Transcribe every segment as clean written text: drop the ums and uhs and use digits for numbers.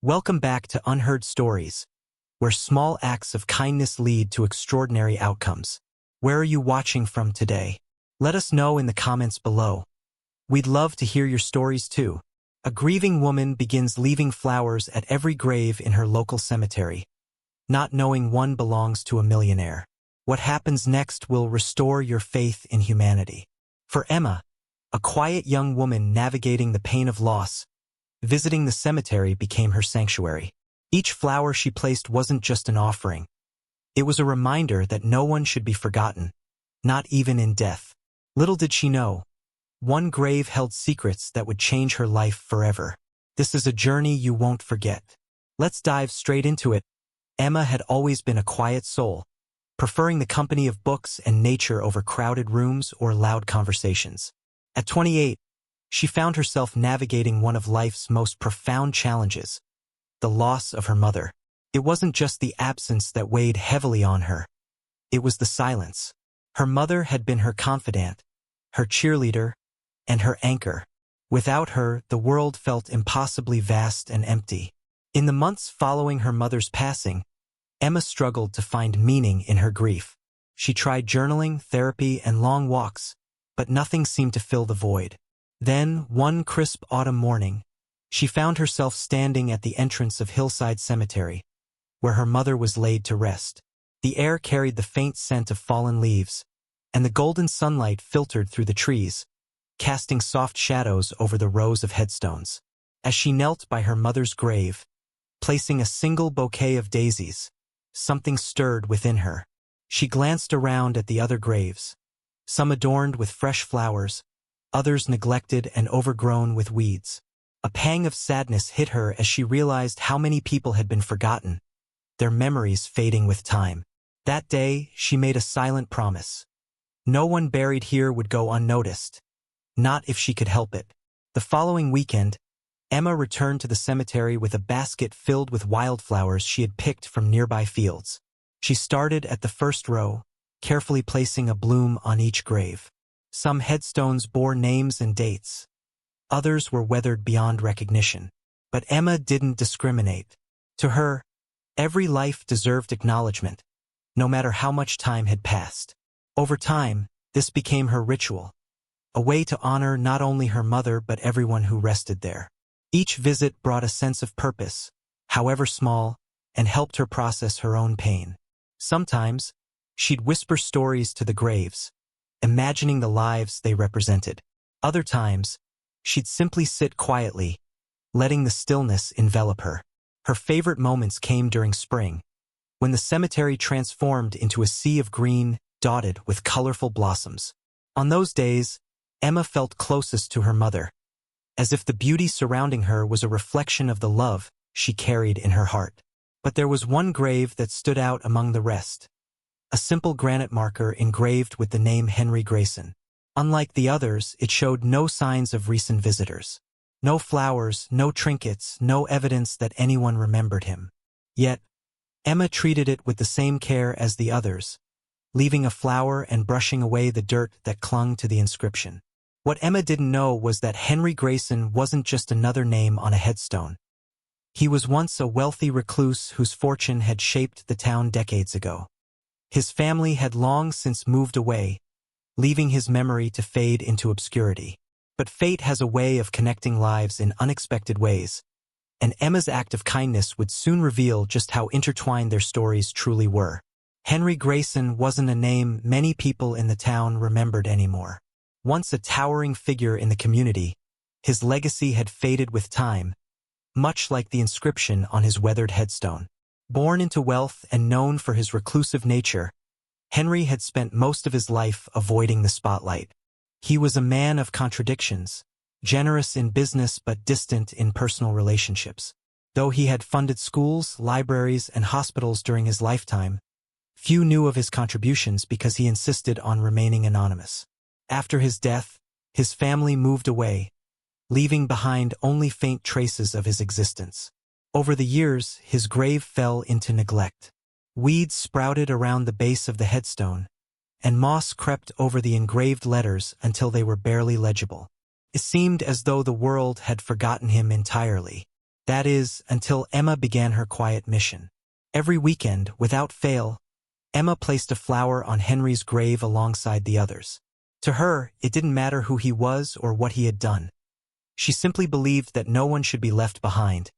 Welcome back to Unheard Stories, where small acts of kindness lead to extraordinary outcomes. Where are you watching from today? Let us know in the comments below. We'd love to hear your stories too. A grieving woman begins leaving flowers at every grave in her local cemetery, not knowing one belongs to a millionaire. What happens next will restore your faith in humanity. For Emma, a quiet young woman navigating the pain of loss, visiting the cemetery became her sanctuary. Each flower she placed wasn't just an offering. It was a reminder that no one should be forgotten, not even in death. Little did she know, one grave held secrets that would change her life forever. This is a journey you won't forget. Let's dive straight into it. Emma had always been a quiet soul, preferring the company of books and nature over crowded rooms or loud conversations. At 28, she found herself navigating one of life's most profound challenges, the loss of her mother. It wasn't just the absence that weighed heavily on her. It was the silence. Her mother had been her confidant, her cheerleader, and her anchor. Without her, the world felt impossibly vast and empty. In the months following her mother's passing, Emma struggled to find meaning in her grief. She tried journaling, therapy, and long walks, but nothing seemed to fill the void. Then, one crisp autumn morning, she found herself standing at the entrance of Hillside Cemetery, where her mother was laid to rest. The air carried the faint scent of fallen leaves, and the golden sunlight filtered through the trees, casting soft shadows over the rows of headstones. As she knelt by her mother's grave, placing a single bouquet of daisies, something stirred within her. She glanced around at the other graves, some adorned with fresh flowers, others neglected and overgrown with weeds. A pang of sadness hit her as she realized how many people had been forgotten, their memories fading with time. That day, she made a silent promise. No one buried here would go unnoticed, not if she could help it. The following weekend, Emma returned to the cemetery with a basket filled with wildflowers she had picked from nearby fields. She started at the first row, carefully placing a bloom on each grave. Some headstones bore names and dates. Others were weathered beyond recognition. But Emma didn't discriminate. To her, every life deserved acknowledgement, no matter how much time had passed. Over time, this became her ritual, a way to honor not only her mother but everyone who rested there. Each visit brought a sense of purpose, however small, and helped her process her own pain. Sometimes, she'd whisper stories to the graves, imagining the lives they represented. Other times, she'd simply sit quietly, letting the stillness envelop her. Her favorite moments came during spring, when the cemetery transformed into a sea of green, dotted with colorful blossoms. On those days, Emma felt closest to her mother, as if the beauty surrounding her was a reflection of the love she carried in her heart. But there was one grave that stood out among the rest. A simple granite marker engraved with the name Henry Grayson. Unlike the others, it showed no signs of recent visitors. No flowers, no trinkets, no evidence that anyone remembered him. Yet, Emma treated it with the same care as the others, leaving a flower and brushing away the dirt that clung to the inscription. What Emma didn't know was that Henry Grayson wasn't just another name on a headstone. He was once a wealthy recluse whose fortune had shaped the town decades ago. His family had long since moved away, leaving his memory to fade into obscurity. But fate has a way of connecting lives in unexpected ways, and Emma's act of kindness would soon reveal just how intertwined their stories truly were. Henry Grayson wasn't a name many people in the town remembered anymore. Once a towering figure in the community, his legacy had faded with time, much like the inscription on his weathered headstone. Born into wealth and known for his reclusive nature, Henry had spent most of his life avoiding the spotlight. He was a man of contradictions, generous in business but distant in personal relationships. Though he had funded schools, libraries, and hospitals during his lifetime, few knew of his contributions because he insisted on remaining anonymous. After his death, his family moved away, leaving behind only faint traces of his existence. Over the years, his grave fell into neglect. Weeds sprouted around the base of the headstone, and moss crept over the engraved letters until they were barely legible. It seemed as though the world had forgotten him entirely. That is, until Emma began her quiet mission. Every weekend, without fail, Emma placed a flower on Henry's grave alongside the others. To her, it didn't matter who he was or what he had done. She simply believed that no one should be left behind,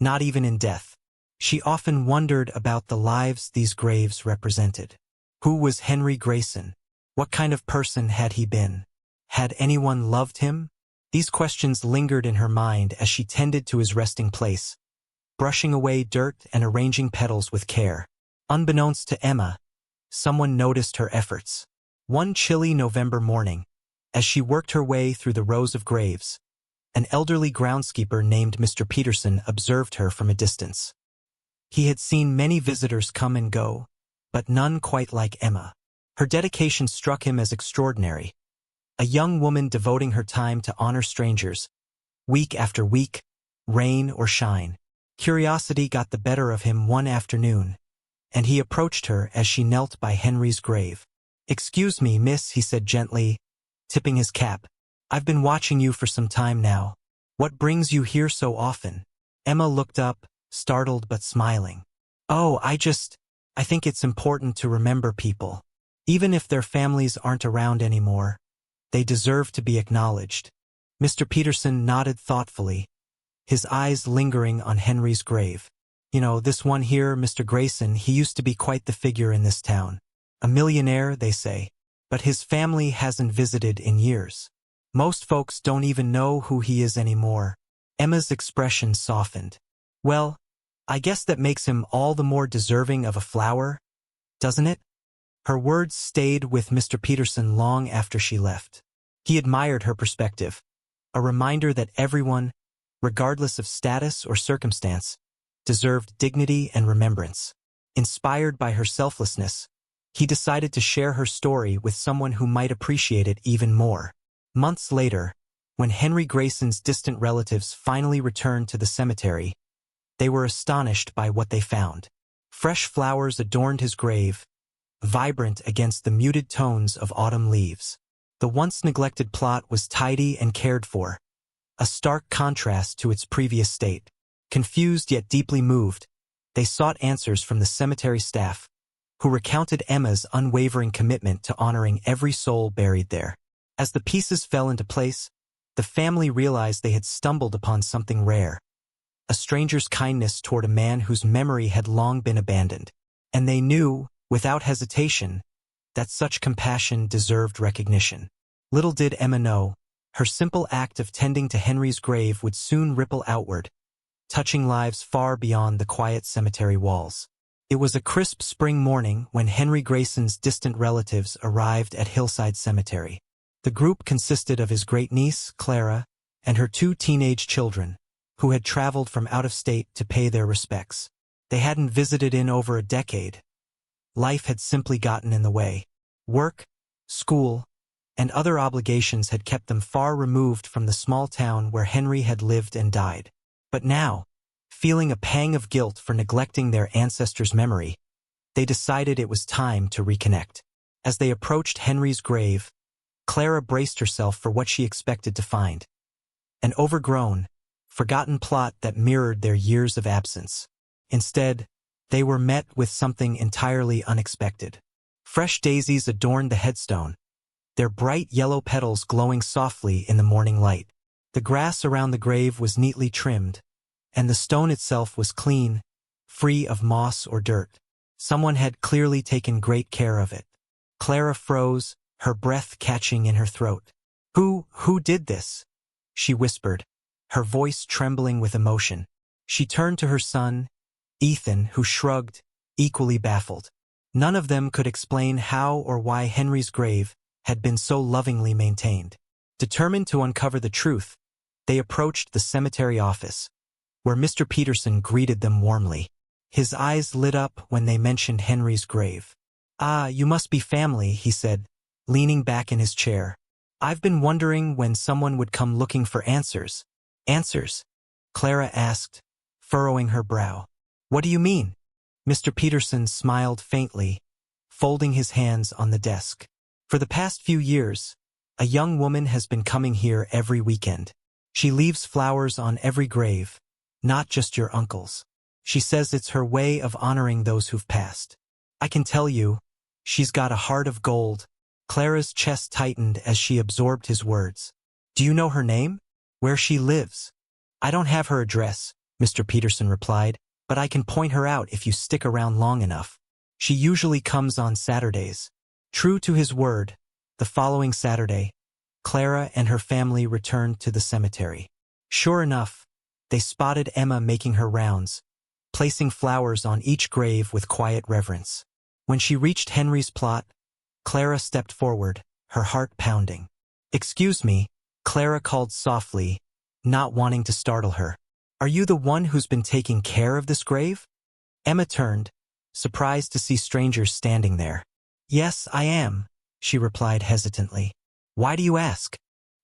not even in death. She often wondered about the lives these graves represented. Who was Henry Grayson? What kind of person had he been? Had anyone loved him? These questions lingered in her mind as she tended to his resting place, brushing away dirt and arranging petals with care. Unbeknownst to Emma, someone noticed her efforts. One chilly November morning, as she worked her way through the rows of graves, an elderly groundskeeper named Mr. Peterson observed her from a distance. He had seen many visitors come and go, but none quite like Emma. Her dedication struck him as extraordinary. A young woman devoting her time to honor strangers, week after week, rain or shine. Curiosity got the better of him one afternoon, and he approached her as she knelt by Henry's grave. "Excuse me, miss," he said gently, tipping his cap. "I've been watching you for some time now. What brings you here so often?" Emma looked up, startled but smiling. "Oh, I think it's important to remember people. Even if their families aren't around anymore, they deserve to be acknowledged." Mr. Peterson nodded thoughtfully, his eyes lingering on Henry's grave. "You know, this one here, Mr. Grayson, he used to be quite the figure in this town. A millionaire, they say, but his family hasn't visited in years. Most folks don't even know who he is anymore." Emma's expression softened. "Well, I guess that makes him all the more deserving of a flower, doesn't it?" Her words stayed with Mr. Peterson long after she left. He admired her perspective, a reminder that everyone, regardless of status or circumstance, deserved dignity and remembrance. Inspired by her selflessness, he decided to share her story with someone who might appreciate it even more. Months later, when Henry Grayson's distant relatives finally returned to the cemetery, they were astonished by what they found. Fresh flowers adorned his grave, vibrant against the muted tones of autumn leaves. The once neglected plot was tidy and cared for, a stark contrast to its previous state. Confused yet deeply moved, they sought answers from the cemetery staff, who recounted Emma's unwavering commitment to honoring every soul buried there. As the pieces fell into place, the family realized they had stumbled upon something rare, a stranger's kindness toward a man whose memory had long been abandoned. And they knew, without hesitation, that such compassion deserved recognition. Little did Emma know, her simple act of tending to Henry's grave would soon ripple outward, touching lives far beyond the quiet cemetery walls. It was a crisp spring morning when Henry Grayson's distant relatives arrived at Hillside Cemetery. The group consisted of his great-niece, Clara, and her 2 teenage children, who had traveled from out of state to pay their respects. They hadn't visited in over a decade. Life had simply gotten in the way. Work, school, and other obligations had kept them far removed from the small town where Henry had lived and died. But now, feeling a pang of guilt for neglecting their ancestors' memory, they decided it was time to reconnect. As they approached Henry's grave, Clara braced herself for what she expected to find: an overgrown, forgotten plot that mirrored their years of absence. Instead, they were met with something entirely unexpected. Fresh daisies adorned the headstone, their bright yellow petals glowing softly in the morning light. The grass around the grave was neatly trimmed, and the stone itself was clean, free of moss or dirt. Someone had clearly taken great care of it. Clara froze, her breath catching in her throat. Who did this?" she whispered, her voice trembling with emotion. She turned to her son, Ethan, who shrugged, equally baffled. None of them could explain how or why Henry's grave had been so lovingly maintained. Determined to uncover the truth, they approached the cemetery office, where Mr. Peterson greeted them warmly. His eyes lit up when they mentioned Henry's grave. "Ah, you must be family," he said, leaning back in his chair. "I've been wondering when someone would come looking for answers." "Answers?" Clara asked, furrowing her brow. "What do you mean?" Mr. Peterson smiled faintly, folding his hands on the desk. "For the past few years, a young woman has been coming here every weekend. She leaves flowers on every grave, not just your uncle's. She says it's her way of honoring those who've passed. I can tell you, she's got a heart of gold. Clara's chest tightened as she absorbed his words. Do you know her name? Where she lives? I don't have her address, Mr. Peterson replied, but I can point her out if you stick around long enough. She usually comes on Saturdays. True to his word, the following Saturday, Clara and her family returned to the cemetery. Sure enough, they spotted Emma making her rounds, placing flowers on each grave with quiet reverence. When she reached Henry's plot, Clara stepped forward, her heart pounding. Excuse me, Clara called softly, not wanting to startle her. Are you the one who's been taking care of this grave? Emma turned, surprised to see strangers standing there. Yes, I am, she replied hesitantly. Why do you ask?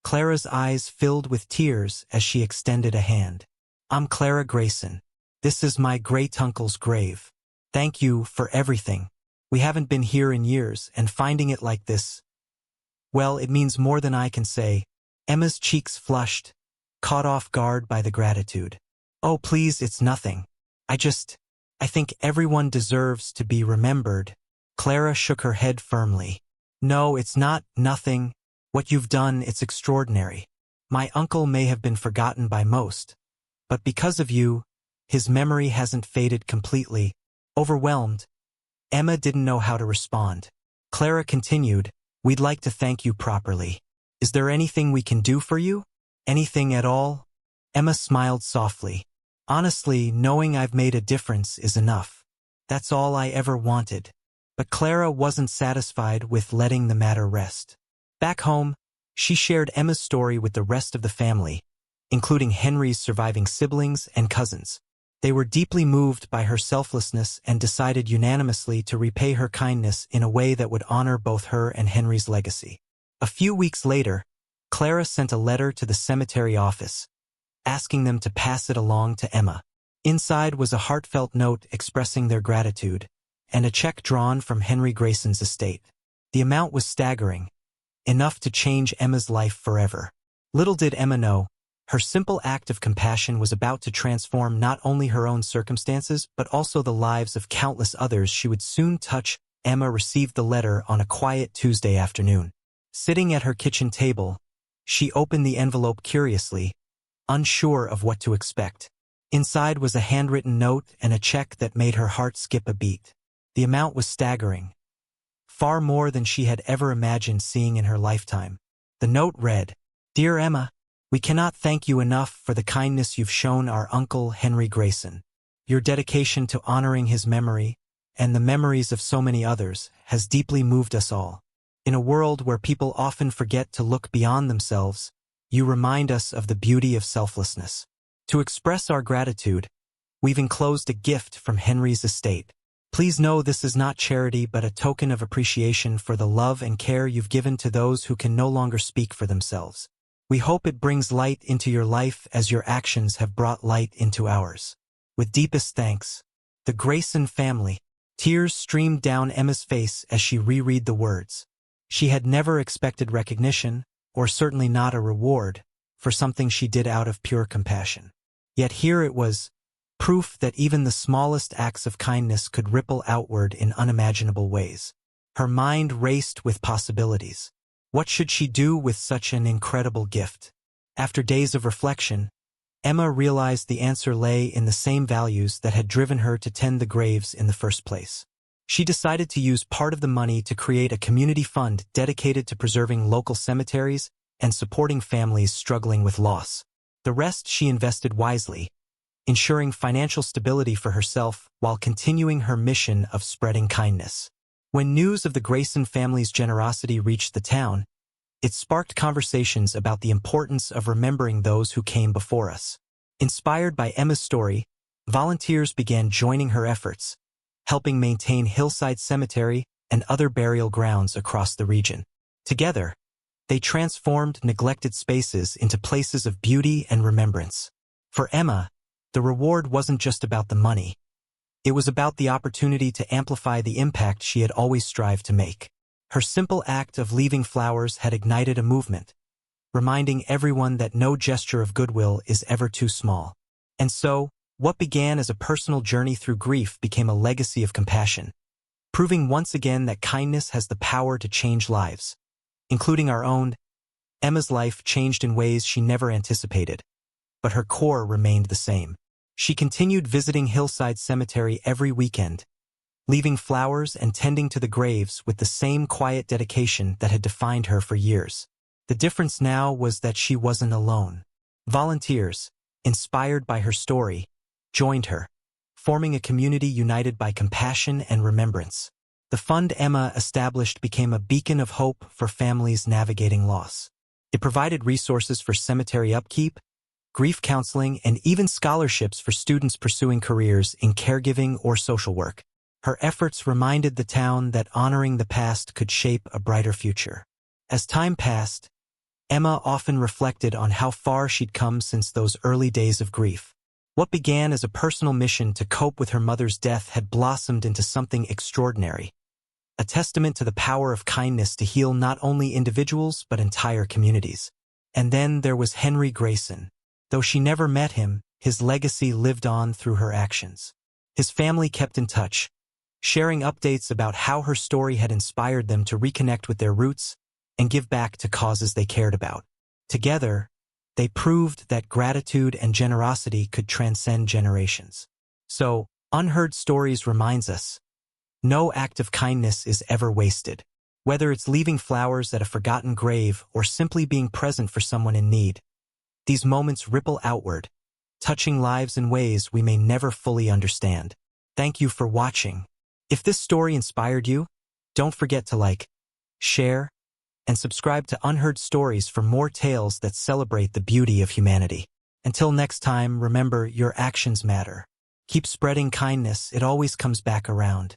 Clara's eyes filled with tears as she extended a hand. I'm Clara Grayson. This is my great-uncle's grave. Thank you for everything. We haven't been here in years, and finding it like this, well, it means more than I can say. Emma's cheeks flushed, caught off guard by the gratitude. Oh, please, it's nothing. I think everyone deserves to be remembered. Clara shook her head firmly. No, it's not nothing. What you've done, it's extraordinary. My uncle may have been forgotten by most, but because of you, his memory hasn't faded completely. Overwhelmed, Emma didn't know how to respond. Clara continued, We'd like to thank you properly. Is there anything we can do for you? Anything at all? Emma smiled softly. Honestly, knowing I've made a difference is enough. That's all I ever wanted. But Clara wasn't satisfied with letting the matter rest. Back home, she shared Emma's story with the rest of the family, including Henry's surviving siblings and cousins. They were deeply moved by her selflessness and decided unanimously to repay her kindness in a way that would honor both her and Henry's legacy. A few weeks later, Clara sent a letter to the cemetery office, asking them to pass it along to Emma. Inside was a heartfelt note expressing their gratitude, and a check drawn from Henry Grayson's estate. The amount was staggering, enough to change Emma's life forever. Little did Emma know, her simple act of compassion was about to transform not only her own circumstances but also the lives of countless others she would soon touch. Emma received the letter on a quiet Tuesday afternoon. Sitting at her kitchen table, she opened the envelope curiously, unsure of what to expect. Inside was a handwritten note and a check that made her heart skip a beat. The amount was staggering, far more than she had ever imagined seeing in her lifetime. The note read, Dear Emma, we cannot thank you enough for the kindness you've shown our uncle Henry Grayson. Your dedication to honoring his memory, and the memories of so many others, has deeply moved us all. In a world where people often forget to look beyond themselves, you remind us of the beauty of selflessness. To express our gratitude, we've enclosed a gift from Henry's estate. Please know this is not charity but a token of appreciation for the love and care you've given to those who can no longer speak for themselves. We hope it brings light into your life as your actions have brought light into ours. With deepest thanks, the Grayson family. Tears streamed down Emma's face as she reread the words. She had never expected recognition, or certainly not a reward, for something she did out of pure compassion. Yet here it was, proof that even the smallest acts of kindness could ripple outward in unimaginable ways. Her mind raced with possibilities. What should she do with such an incredible gift? After days of reflection, Emma realized the answer lay in the same values that had driven her to tend the graves in the first place. She decided to use part of the money to create a community fund dedicated to preserving local cemeteries and supporting families struggling with loss. The rest she invested wisely, ensuring financial stability for herself while continuing her mission of spreading kindness. When news of the Grayson family's generosity reached the town, it sparked conversations about the importance of remembering those who came before us. Inspired by Emma's story, volunteers began joining her efforts, helping maintain Hillside Cemetery and other burial grounds across the region. Together, they transformed neglected spaces into places of beauty and remembrance. For Emma, the reward wasn't just about the money. It was about the opportunity to amplify the impact she had always strived to make. Her simple act of leaving flowers had ignited a movement, reminding everyone that no gesture of goodwill is ever too small. And so, what began as a personal journey through grief became a legacy of compassion, proving once again that kindness has the power to change lives, including our own. Emma's life changed in ways she never anticipated, but her core remained the same. She continued visiting Hillside Cemetery every weekend, leaving flowers and tending to the graves with the same quiet dedication that had defined her for years. The difference now was that she wasn't alone. Volunteers, inspired by her story, joined her, forming a community united by compassion and remembrance. The fund Emma established became a beacon of hope for families navigating loss. It provided resources for cemetery upkeep, grief counseling, and even scholarships for students pursuing careers in caregiving or social work. Her efforts reminded the town that honoring the past could shape a brighter future. As time passed, Emma often reflected on how far she'd come since those early days of grief. What began as a personal mission to cope with her mother's death had blossomed into something extraordinary, a testament to the power of kindness to heal not only individuals but entire communities. And then there was Henry Grayson. Though she never met him, his legacy lived on through her actions. His family kept in touch, sharing updates about how her story had inspired them to reconnect with their roots and give back to causes they cared about. Together, they proved that gratitude and generosity could transcend generations. So, Unheard Stories reminds us, no act of kindness is ever wasted. Whether it's leaving flowers at a forgotten grave or simply being present for someone in need, these moments ripple outward, touching lives in ways we may never fully understand. Thank you for watching. If this story inspired you, don't forget to like, share, and subscribe to Unheard Stories for more tales that celebrate the beauty of humanity. Until next time, remember, your actions matter. Keep spreading kindness, it always comes back around.